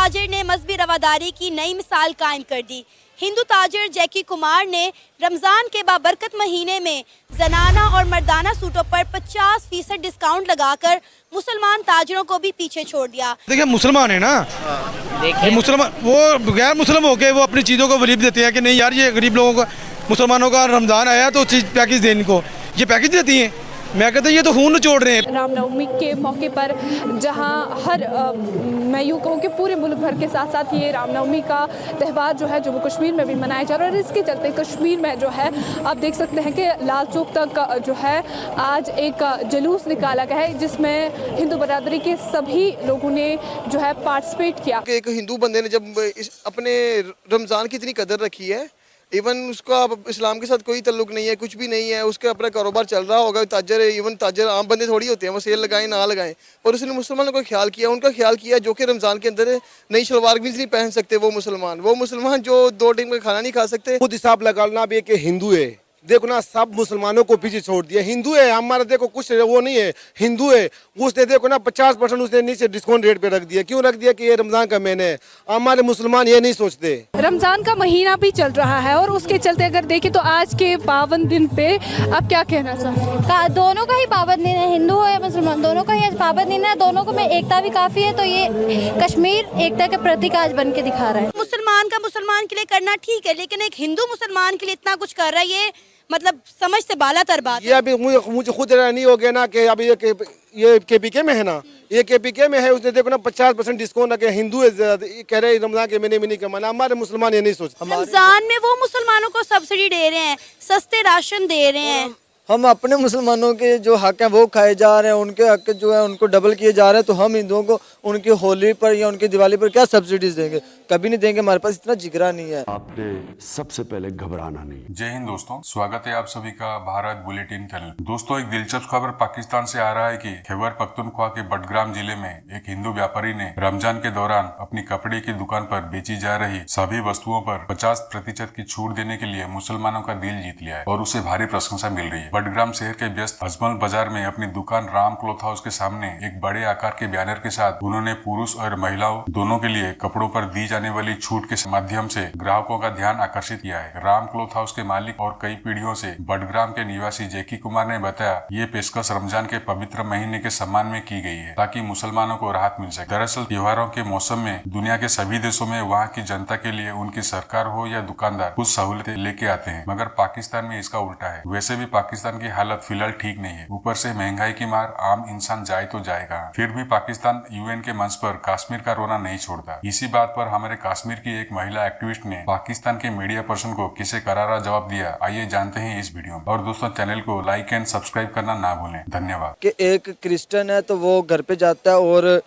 ताजिर ने मजहबी रवादारी की नई मिसाल कायम कर दी। हिंदू ताजिर जैकी कुमार ने रमज़ान के बाबरकत महीने में जनाना और मर्दाना सूटों पर 50% डिस्काउंट लगाकर मुसलमान ताजिरों को भी पीछे छोड़ दिया। देखिए मुसलमान है ना, ये मुसलमान वो गैर मुस्लिम होके वो अपनी चीज़ों को वलीब देते हैं कि नहीं यार ये गरीब लोगों को मुसलमानों का रमज़ान आया तो चीज़ पैकेज दें इनको, ये पैकेज देती हैं। मैं कहता हूँ ये तो खून निचोड़ रहे हैं। रामनवमी के मौके पर जहां मैं यूँ कहूँ कि पूरे मुल्क भर के साथ साथ ये रामनवमी का त्यौहार जो है जम्मू कश्मीर में भी मनाया जा रहा है और इसके चलते कश्मीर में जो है आप देख सकते हैं कि लाल चौक तक जो है आज एक जुलूस निकाला गया है जिसमें हिंदू बरादरी के सभी लोगों ने जो है पार्टिसिपेट किया। एक हिंदू बंदे ने जब अपने रमज़ान की इतनी कदर रखी है, इवन उसका इस्लाम के साथ कोई तल्लुक नहीं है, कुछ भी नहीं है, उसका अपना कारोबार चल रहा होगा, ताजर है, इवन ताजर आम बंदे थोड़ी होते हैं वो सेल लगाएं ना लगाएं, और उसने मुसलमानों का ख्याल किया, उनका ख्याल किया जो कि रमज़ान के अंदर नई शलवार भी नहीं पहन सकते वो मुसलमान जो 2 टाइम का खाना नहीं खा सकते। खुद हिसाब लगाना भी कि हिंदू है, देखो ना सब मुसलमानों को पीछे छोड़ दिया। हिंदू है हमारा, देखो कुछ वो नहीं है, हिंदू है उसने देखो ना 50% उसने नीचे डिस्काउंट रेट पे रख दिया। क्यों रख दिया कि ये रमजान का महीना है, हमारे मुसलमान ये नहीं सोचते। रमजान का महीना भी चल रहा है और उसके चलते अगर देखें तो आज के 52 दिन पे आप क्या कहना चाहते? दोनों का ही पाबंद दिन है, हिंदू हो या मुसलमान दोनों का ही आज पाबंद दिन है। दोनों को में एकता भी काफी है, तो ये कश्मीर एकता के प्रतीक आज बन के दिखा रहा है। मुसलमान का मुसलमान के लिए करना ठीक है, लेकिन एक हिंदू मुसलमान के लिए इतना कुछ कर रहा है, ये मतलब समझ से बाला तर बात है। ये अभी मुझे खुद नहीं हो गया ना कि अभी ये केपीके में है ना, ये केपीके में है, उसने देखो ना 50% डिस्काउंट रखे। हिंदू है कह रहे रमजान के महीने में नहीं कमाना, हमारे मुसलमान ये नहीं सोचते। रमजान में वो मुसलमानों को सब्सिडी दे रहे हैं, सस्ते राशन दे रहे हैं। हम अपने मुसलमानों के जो हक हैं वो खाए जा रहे हैं, उनके हक जो है उनको डबल किए जा रहे हैं, तो हम हिंदुओं को उनकी होली पर या उनकी दिवाली पर क्या सब्सिडीज देंगे? कभी नहीं देंगे, हमारे पास इतना जिगरा नहीं है। आपने सबसे पहले घबराना नहीं। जय हिंद दोस्तों, स्वागत है आप सभी का भारत बुलेटिन चैनल। दोस्तों एक दिलचस्प खबर पाकिस्तान से आ रहा है कि खैबर पख्तूनख्वा के बडग्राम जिले में एक हिंदू व्यापारी ने रमजान के दौरान अपनी कपड़े की दुकान पर बेची जा रही सभी वस्तुओं पर 50% की छूट देने के लिए मुसलमानों का दिल जीत लिया है और उसे भारी प्रशंसा मिल रही है। बडग्राम शहर के व्यस्त अजमल बाजार में अपनी दुकान राम क्लॉथ हाउस के सामने एक बड़े आकार के बैनर के साथ उन्होंने पुरुष और महिलाओं दोनों के लिए कपड़ों पर दी जाने वाली छूट के माध्यम से ग्राहकों का ध्यान आकर्षित किया है। राम क्लॉथ हाउस के मालिक और कई पीढ़ियों से बडग्राम के निवासी जैकी कुमार ने बताया, ये पेशकश रमजान के पवित्र महीने के सम्मान में की गई है ताकि मुसलमानों को राहत मिल सके। दरअसल त्योहारों के मौसम में दुनिया के सभी देशों में वहाँ की जनता के लिए उनकी सरकार हो या दुकानदार कुछ सहूलतें लेके आते हैं, मगर पाकिस्तान में इसका उल्टा है। वैसे भी पाकिस्तान की हालत फिलहाल ठीक नहीं है, ऊपर से महंगाई की मार, आम इंसान जाए तो जाएगा। फिर भी पाकिस्तान यूएन के मंच पर कश्मीर का रोना नहीं छोड़ता। इसी बात पर हमारे कश्मीर की एक महिला एक्टिविस्ट ने पाकिस्तान के मीडिया पर्सन को किसे करारा जवाब दिया, आइए जानते हैं इस वीडियो में। और दोस्तों चैनल को लाइक एंड सब्सक्राइब करना ना भूलें। धन्यवाद। कि एक क्रिश्चियन है तो वो घर पे जाता है और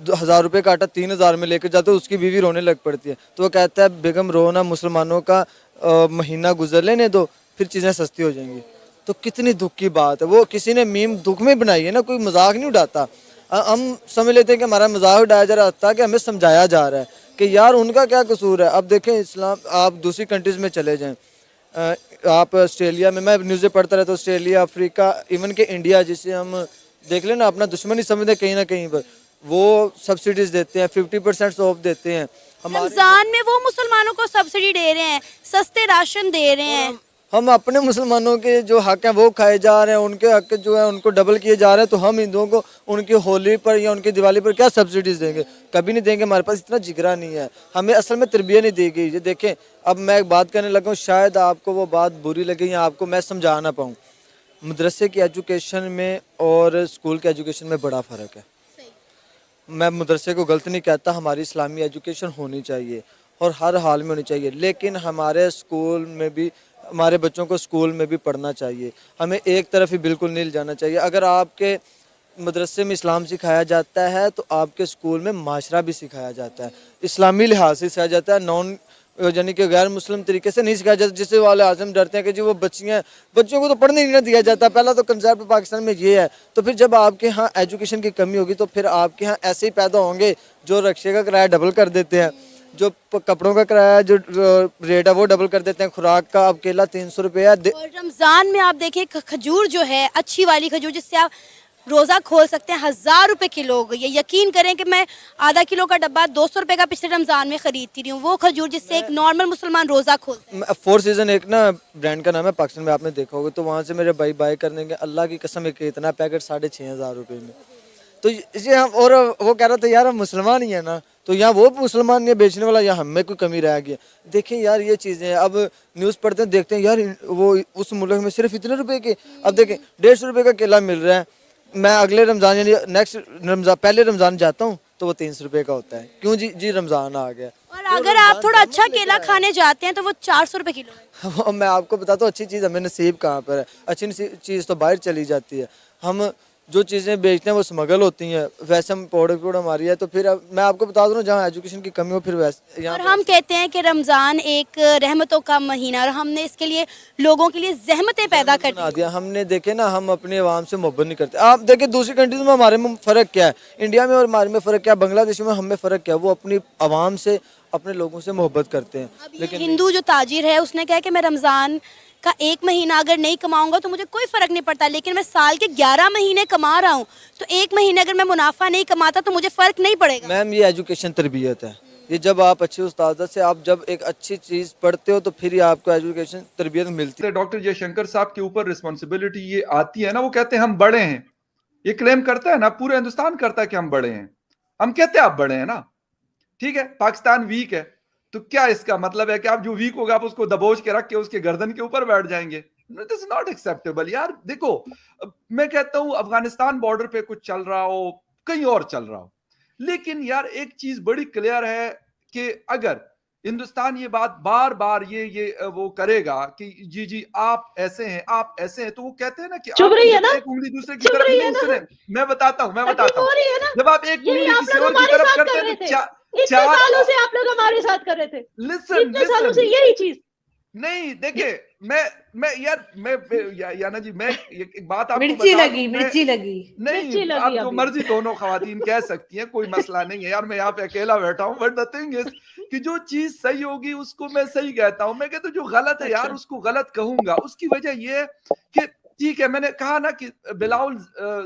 1000 रुपये का आटा 3000 में लेकर जाता है, उसकी बीवी रोने लग पड़ती है, तो वो कहता है बेगम रोना, मुसलमानों का महीना गुजर लेने दो फिर चीज़ें सस्ती हो जाएंगी। तो कितनी दुख की बात है, वो किसी ने मीम दुख में बनाई है ना, कोई मजाक नहीं उड़ाता। हम समझ लेते हैं कि हमारा मजाक उड़ाया जा रहा है, ताकि हमें समझाया जा रहा है कि यार उनका क्या कसूर है। अब देखें इस्लाम, आप दूसरी कंट्रीज़ में चले जाएं, आप ऑस्ट्रेलिया में, मैं न्यूज़ें पढ़ता रहता हूँ, ऑस्ट्रेलिया, अफ्रीका, इवन के इंडिया जिसे हम देख लें ना अपना दुश्मन ही समझते कहीं ना कहीं पर, वो सब्सिडीज देते हैं, 50% ऑफ देते हैं। रमजान में वो मुसलमानों को सब्सिडी दे रहे हैं, सस्ते राशन दे रहे हैं। हम अपने मुसलमानों के जो हक हैं वो खाए जा रहे हैं, उनके हक जो है उनको डबल किए जा रहे हैं, तो हम हिंदुओं को उनकी होली पर या उनकी दिवाली पर क्या सब्सिडीज देंगे? कभी नहीं देंगे, हमारे पास इतना जिगरा नहीं है, हमें असल में तरबियत नहीं दी गई। ये देखें, अब मैं एक बात करने लगा हूँ, शायद आपको वो बात बुरी लगे या आपको मैं समझा ना पाऊँ। मदरसे की एजुकेशन में और स्कूल के एजुकेशन में बड़ा फ़र्क है। मैं मदरसे को गलत नहीं कहता, हमारी इस्लामी एजुकेशन होनी चाहिए और हर हाल में होनी चाहिए, लेकिन हमारे स्कूल में भी, हमारे बच्चों को स्कूल में भी पढ़ना चाहिए। हमें एक तरफ ही बिल्कुल नहीं जाना चाहिए। अगर आपके मदरसे में इस्लाम सिखाया जाता है तो आपके स्कूल में माशरा भी सिखाया जाता है, इस्लामी लिहाज से सिखाया जाता है, नॉन यानी कि गैर मुस्लिम तरीके से नहीं सिखाया जाता, जिससे वाले आज़म डरते हैं कि जी वो बच्चियों को तो पढ़ने नहीं दिया जाता। पहला तो कंसेप्ट पाकिस्तान में ये है। तो फिर जब आपके यहाँ एजुकेशन की कमी होगी तो फिर आपके यहाँ ऐसे ही पैदा होंगे जो रक्शे का किराया डबल कर देते हैं, जो कपड़ों का किराया जो रेट है वो डबल कर देते हैं, खुराक का अब केला 300 रुपये है। और रमज़ान में आप देखिए खजूर जो है, अच्छी वाली खजूर जिससे आप रोज़ा खोल सकते हैं। 1000 रुपए किलो हो गई है। यकीन करें कि मैं आधा किलो का डब्बा 200 रुपए का पिछले रमज़ान में ख़रीदती रही हूँ, वो खजूर जिससे एक नॉर्मल मुसलमान रोज़ा खोलता है। फोर सीजन एक ना ब्रांड का नाम है, पाकिस्तान में आपने देखा होगा, तो वहाँ से मेरे भाई बाय करने के, अल्लाह की कसम एक इतना पैकेट 6500 रुपये में। तो इसे हम, और वो कह रहा था यार हम मुसलमान ही है ना, तो यहाँ वो मुसलमान नहीं बेचने वाला, यहाँ हमें कोई कमी रह गई। देखें यार ये चीज़ें, अब न्यूज़ पढ़ते हैं देखते हैं यार वो उस मुल्क में सिर्फ इतने रुपए के, अब देखें 150 रुपये का केला मिल रहा है, मैं अगले रमज़ान यानी नेक्स्ट रमज़ान, पहले रमज़ान जाता हूँ तो वो 300 रुपये का होता है। क्यों जी रमज़ान आ गया। और अगर आप थोड़ा अच्छा केला खाने जाते हैं तो वो 400 रुपए किलो है। वो मैं आपको बताता हूँ, अच्छी चीज़ हमें नसीब कहाँ पर है, अच्छी चीज़ तो बाहर चली जाती है। हम जो चीज़ें बेचते हैं वो स्मगल होती हैं, वैसे हम प्रोडक्ट हमारी है, तो फिर मैं आपको बता दूँ जहाँ एजुकेशन की कमी हो फिर वैसे और हम कहते हैं कि रमज़ान एक रहमतों का महीना, और हमने इसके लिए लोगों के लिए ज़हमतें पैदा कर बना दिया हमने। देखे ना, हम अपने अवाम से मोहब्बत नहीं करते। आप देखें दूसरी कंट्रीज में हमारे में फ़र्क क्या है, इंडिया में और हमारे में फ़र्क क्या है, बांग्लादेश में हमें फ़र्क क्या है, वो अपनी अवाम से, अपने लोगों से मोहब्बत करते हैं। लेकिन हिंदू जो ताजिर है उसने कहा कि मैं रमज़ान का एक महीना अगर नहीं कमाऊंगा तो मुझे कोई फ़र्क नहीं पड़ता, लेकिन मैं साल के 11 महीने कमा रहा हूँ, तो एक महीने अगर मैं मुनाफा नहीं कमाता तो मुझे फ़र्क नहीं पड़ेगा। मैम ये एजुकेशन तरबियत है, ये जब आप अच्छे उस्ताद से आप जब एक अच्छी चीज़ पढ़ते हो तो फिर ही आपको एजुकेशन तरबियत मिलती है। डॉक्टर जयशंकर साहब के ऊपर रिस्पॉन्सिबिलिटी ये आती है ना, वो कहते हैं हम बड़े हैं, ये क्लेम करता है ना, पूरे हिंदुस्तान करता है कि हम बड़े हैं, हम कहते हैं आप बड़े हैं ना, ठीक है, पाकिस्तान वीक है, तो क्या इसका मतलब है कि आप जो वीक होगा आप उसको दबोच के रख के उसके गर्दन के ऊपर बैठ जाएंगे? दिस इज नॉट एक्सेप्टेबल यार। देखो मैं कहता हूं अफगानिस्तान बॉर्डर पे कुछ चल रहा हो, कहीं और चल रहा हो, लेकिन यार एक चीज बड़ी क्लियर है कि अगर हिंदुस्तान ये बात बार बार ये वो करेगा कि जी आप ऐसे हैं, आप ऐसे हैं, तो वो कहते हैं ना कि चुभ रही है ना, एक उंगली दूसरे की तरफ नहीं, सुने मैं बताता हूँ जब आप एक उंगली किसी और की तरफ करते हैं तो इतने सालों से आप लोग हमारे साथ कर रहे थे, इतने सालों से यही चीज नहीं। देखिए मैं याना जी, मैं एक बात आपको मिर्ची लगी नहीं, आप जो मर्जी दोनों खवातीन कह सकती हैं, कोई मसला नहीं है यार, मैं यहाँ पे अकेला बैठा हूँ, बट द थिंग इज कि जो चीज सही होगी उसको मैं सही कहता हूँ, मैं कहता हूँ जो गलत है यार उसको गलत कहूंगा। उसकी वजह ये है कि ठीक है, मैंने कहा ना कि बिलावल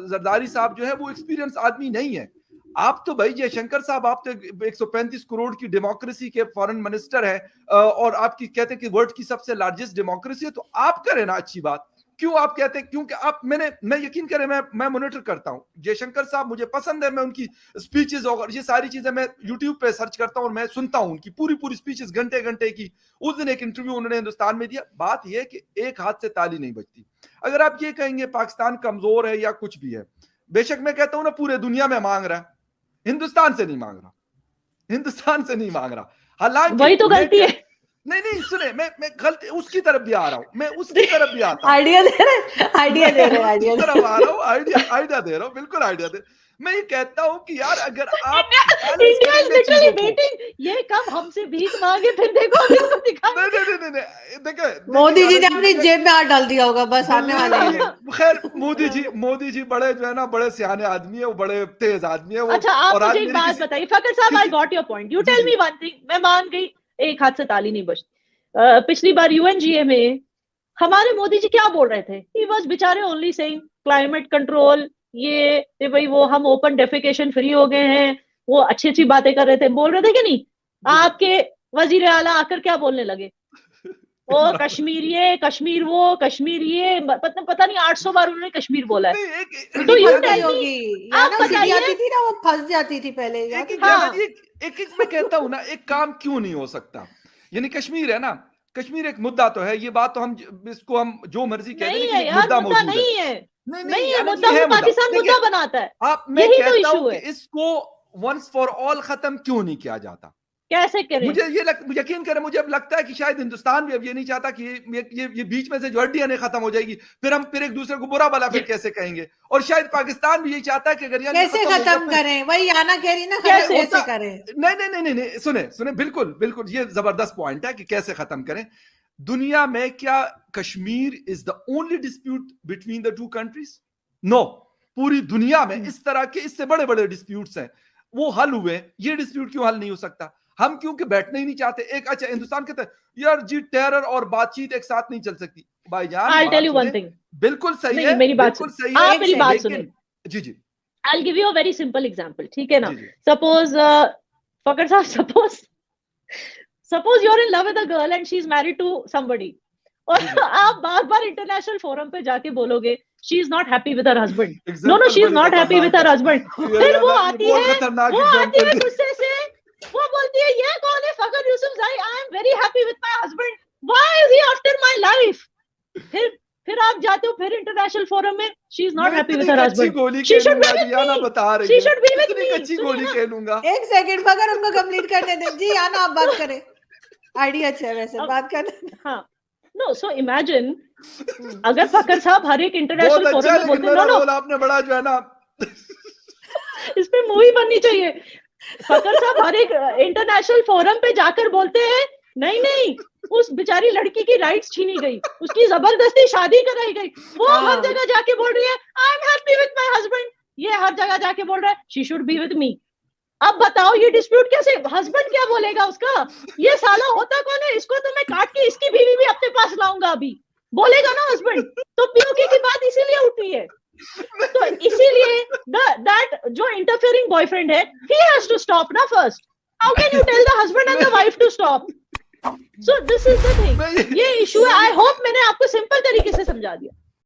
जरदारी साहब जो है वो एक्सपीरियंस आदमी नहीं है। आप तो भाई जयशंकर साहब, आप तो 135 करोड़ की डेमोक्रेसी के फॉरेन मिनिस्टर है, और आपकी कहते हैं कि वर्ल्ड की सबसे लार्जेस्ट डेमोक्रेसी है, तो आप करें ना अच्छी बात। क्यों आप कहते हैं? क्योंकि आप मैं यकीन करें, मैं मॉनिटर करता हूं जयशंकर साहब, मुझे पसंद है, मैं उनकी स्पीचेस और ये सारी चीजें मैं यूट्यूब पे सर्च करता हूं और मैं सुनता हूं उनकी पूरी स्पीचेस, घंटे घंटे की। उस दिन एक इंटरव्यू उन्होंने हिंदुस्तान में दिया। बात यह है कि एक हाथ से ताली नहीं बजती। अगर आप ये कहेंगे पाकिस्तान कमजोर है या कुछ भी है, बेशक मैं कहता हूं ना पूरे दुनिया में मांग रहा है, हिंदुस्तान से नहीं मांग रहा, हिंदुस्तान से नहीं मांग रहा। हालांकि वही तो गलती है। नहीं सुने, मैं गलती उसकी तरफ भी आ रहा हूं, मैं उसकी तरफ भी आता हूं, आइडिया दे रहे आइडिया दे रहा हूं, बिल्कुल आइडिया दे। मैं ये कहता हूं कि यार अगर आप इंडिया इज लिटरली वेटिंग, ये कब हमसे भीख मांगे फिर देखो इसको दिखा। नहीं देखो, मोदी जी ने अपनी जेब में हाथ डाल दिया होगा, बस आने वाले हैं। खैर मोदी जी बड़े जो है ना, बड़े सियाने आदमी है, वो बड़े तेज आदमी है वो। अच्छा आप मुझे एक बात बताइए फकर साहब, I got your point, you tell me one thing. मैं मान गई एक हाथ से ताली नहीं बजती। पिछली बार यूएनजीए में हमारे मोदी जी क्या बोल रहे थे? ही वाज बेचारे ओनली सेइंग क्लाइमेट कंट्रोल, ये भाई वो हम ओपन डेफिकेशन फ्री हो गए हैं, वो अच्छी बातें कर रहे थे, बोल रहे थे कि नहीं? आपके वजीर आला आकर क्या बोलने लगे? ओ कश्मीर ये, कश्मीर वो, कश्मीर ये, पता नहीं 800 बार उन्होंने कश्मीर बोला है। तो यू टेल मी, आप बताइए थी ना, वो फंस जाती थी पहले। एक मैं कहता हूं ना, एक काम क्यों नहीं हो सकता? यानी कश्मीर है ना, कश्मीर एक मुद्दा तो है, ये बात तो हम इसको हम जो मर्जी कह दें, मुद्दा मौजूद नहीं है, नहीं है मुद्दा, पाकिस्तान मुद्दा बनाता है। आप मैं कहता हूं कि इसको वंस फॉर ऑल खत्म क्यों नहीं किया जाता? कैसे करें? मुझे यकीन करें, मुझे अब लगता है कि शायद हिंदुस्तान भी अब ये नहीं चाहता कि ये बीच में से जो हड्डियां नहीं खत्म हो जाएगी, फिर हम फिर एक दूसरे को बुरा भला फिर कैसे कहेंगे। और शायद पाकिस्तान भी यही चाहता है कि अगर कैसे खत्म करें, वही आना कह रही ना, कैसे करें? नहीं सुने बिल्कुल ये जबरदस्त पॉइंट है कि कैसे खत्म करें। दुनिया में क्या Kashmir is the only dispute between the two countries? No, पूरी दुनिया में इस तरह के इससे बड़े बड़े डिस्प्यूट्स हैं, वो हल हुए, ये डिस्प्यूट क्यों हल नहीं हो सकता? हम क्योंकि बैठने ही नहीं चाहते। एक अच्छा हिंदुस्तान कहता है यार जी टेरर और बातचीत एक साथ नहीं चल सकती। भाईजान I'll tell you one thing, बिल्कुल सही है, मेरी बात बिल्कुल सुनिए, सही है, आप मेरी बात सुनिए। जी जी I'll give you a very simple example, ठीक है ना? जी, जी. Suppose फकर साहब, suppose you're in love with a girl and she's married to somebody, और आप बार बार इंटरनेशनल फोरम पे जाके बोलोगे she is not happy with her husband. No, she is not happy with her husband. फिर वो आती है गुस्से से, वो बोलती है ये कौन है फकर Yousafzai, I am very happy with my husband. Why is he after my life? फिर आप जाते हो फिर इंटरनेशनल फोरम में she is not happy with her husband. She should be with me. बता रही She should be with me. कच्ची गोली खेलूंगा. एक सेकंड फकर उनको कंप्लीट करने दें जी। आना आप बात करें, आइडिया अच्छा है वैसे, बात करना। हाँ, नो सो इमेजिन अगर फकर साहब हर एक इंटरनेशनल बहुत फोरम अच्छा, में लेकिन बोलते मेरा नो रोल आपने बड़ा जो है ना इस पे मूवी बननी चाहिए। फकर साहब हर एक इंटरनेशनल फोरम पे जाकर बोलते हैं नहीं उस बेचारी लड़की की राइट्स छीनी गई, उसकी जबरदस्ती शादी कराई गई, वो हर जगह जाके बोल रही है I am happy with my husband, ये हर जगह जाके बोल रहा है she should be with me. अब बताओ ये डिस्प्यूट कैसे, हस्बैंड क्या बोलेगा उसका, ये साला होता कौन है, इसको तो मैं काट के इसकी बीवी भी अपने पास लाऊंगा अभी, बोलेगा ना हस्बैंड। तो पीओके की बात इसीलिए उठी है, तो इसीलिए दैट जो इंटरफेयरिंग बॉयफ्रेंड है he has to stop ना first. How can you tell the husband and the wife to stop? So this is the thing, ये इशू है। आई होप मैंने आपको सिंपल तरीके से समझा दिया।